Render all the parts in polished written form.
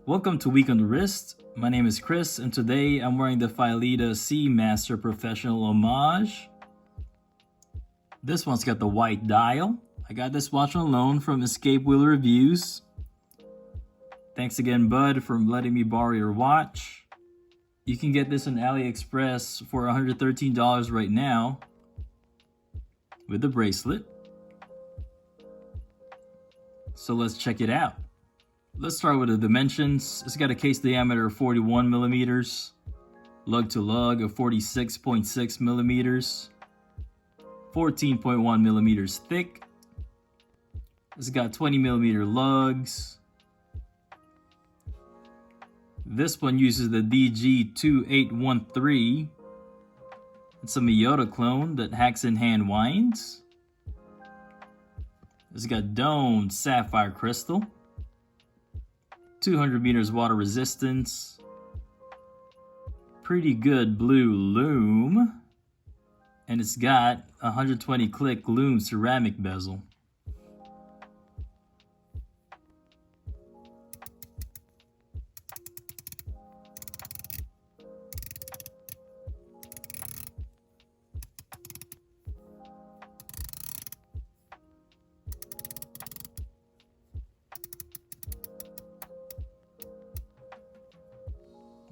Welcome to Weekonthewrist. My name is Chris, and today I'm wearing the Phylida Seamaster Professional Homage. This one's got the white dial. I got this watch on loan from Escape Wheel Reviews. Thanks again, Bud, for letting me borrow your watch. You can get this on AliExpress for $113 right now with the bracelet. So let's check it out. Let's start with the dimensions. It's got a case diameter of 41 millimeters, lug to lug of 46.6 millimeters, 14.1 millimeters thick. It's got 20 millimeter lugs. This one uses the DG2813. It's a Miyota clone that hacks in hand winds. It's got domed sapphire crystal, 200 meters water resistance, pretty good blue lume, and it's got 120 click lume ceramic bezel.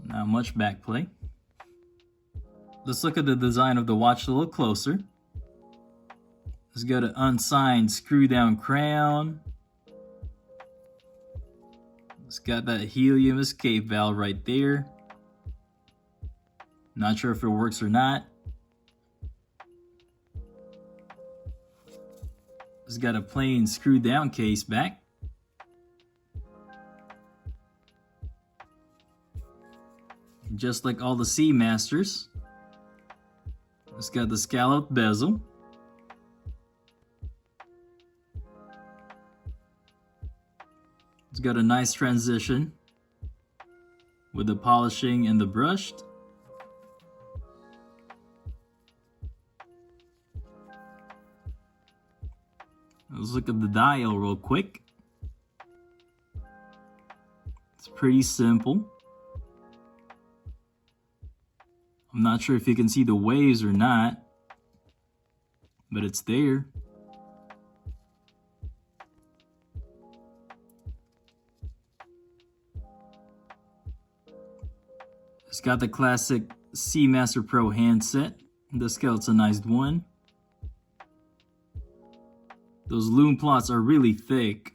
Not much back play. Let's look at the design of the watch a little closer. It's got an unsigned screw down crown. It's got that helium escape valve right there. Not sure if it works or not. It's got a plain screw down case back. Just like all the Seamasters, it's got the scalloped bezel. It's got a nice transition with the polishing and the brushed. Let's look at the dial real quick. It's pretty simple. I'm not sure if you can see the waves or not, but it's there. It's got the classic Seamaster Pro handset, the skeletonized one. Those lume plots are really thick,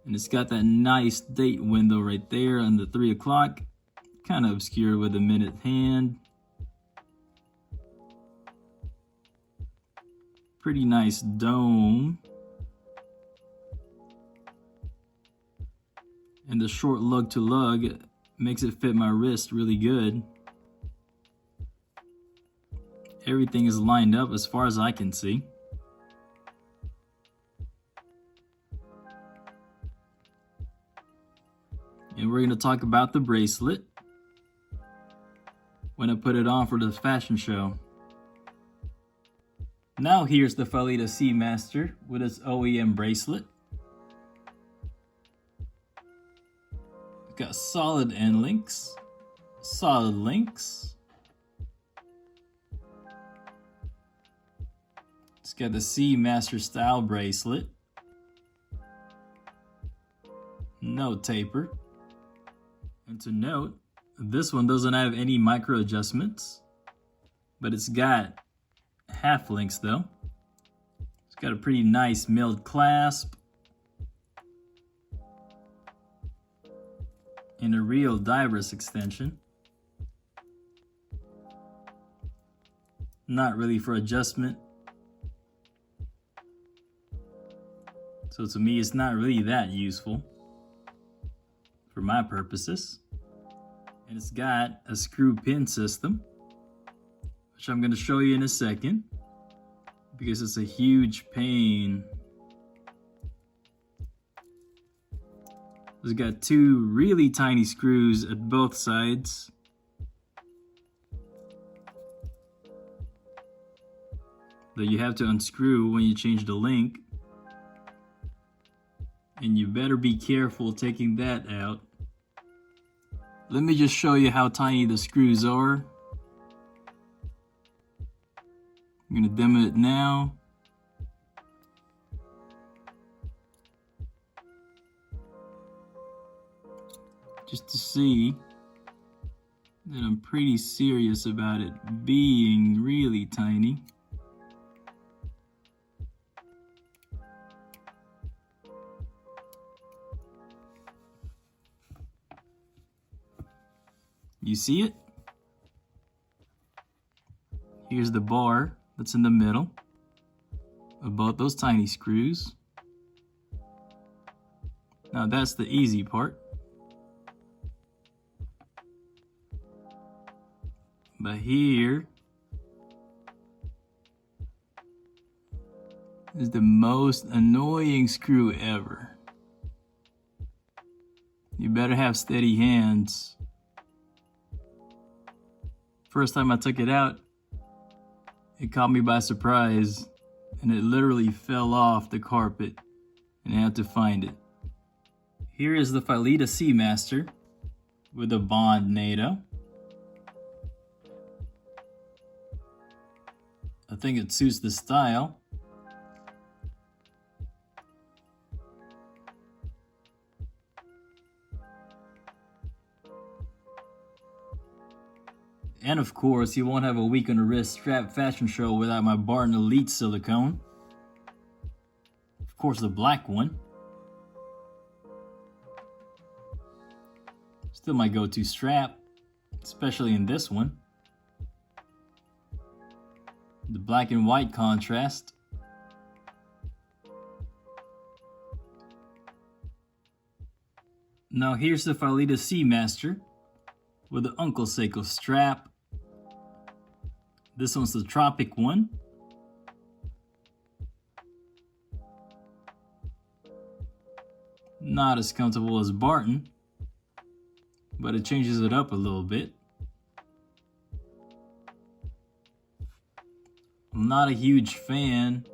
and it's got that nice date window right there on the 3 o'clock. Kind of obscure with a minute hand. Pretty nice dome. And the short lug to lug makes it fit my wrist really good. Everything is lined up as far as I can see. And we're going to talk about the bracelet when I put it on for the fashion show. Now here's the Phylida Seamaster with its OEM bracelet. It's got solid end links, solid links. It's got the Seamaster style bracelet. No taper. And to note, this one doesn't have any micro adjustments, but it's got half links though. It's got a pretty nice milled clasp and a real diver's extension. Not really for adjustment. So to me, it's not really that useful for my purposes. And it's got a screw pin system, which I'm going to show you in a second because it's a huge pain. It's got 2 really tiny screws at both sides. That you have to unscrew when you change the link. And you better be careful taking that out Let me just show you how tiny the screws are. I'm gonna demo it now. Just to see that I'm pretty serious about it being really tiny. You see it? Here's the bar that's in the middle of both those tiny screws. Now that's the easy part. But here is the most annoying screw ever. You better have steady hands. First time I took it out, it caught me by surprise and it literally fell off the carpet and I had to find it. Here is the Phylida Seamaster with a Bond NATO. I think it suits the style. And of course, you won't have a Week on the Wrist strap fashion show without my Barton Elite silicone. Of course, the black one. Still my go-to strap, especially in this one. The black and white contrast. Now here's the Phylida Seamaster with the Uncle Seiko strap. This one's the Tropic one. Not as comfortable as Barton, but it changes it up a little bit. I'm not a huge fan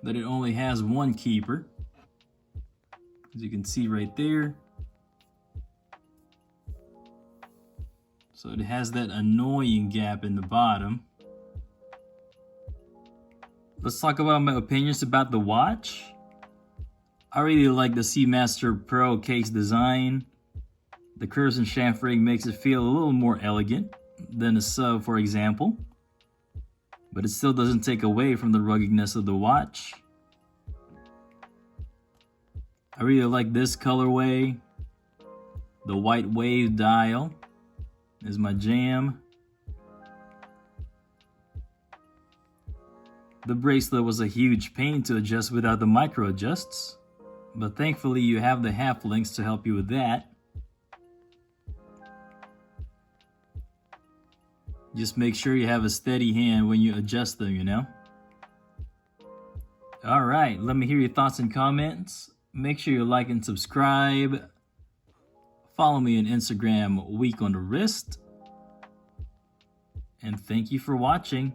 that it only has one keeper. As you can see right there. So it has that annoying gap in the bottom. Let's talk about my opinions about the watch. I really like the Seamaster Pro case design. The curves and chamfering makes it feel a little more elegant than a sub, for example. But it still doesn't take away from the ruggedness of the watch. I really like this colorway. The white wave dial is my jam. The bracelet was a huge pain to adjust without the micro adjusts, but thankfully you have the half links to help you with that. Just make sure you have a steady hand when you adjust them, you know? Alright, let me hear your thoughts and comments. Make sure you like and subscribe. Follow me on Instagram, Weekonthewrist. And thank you for watching.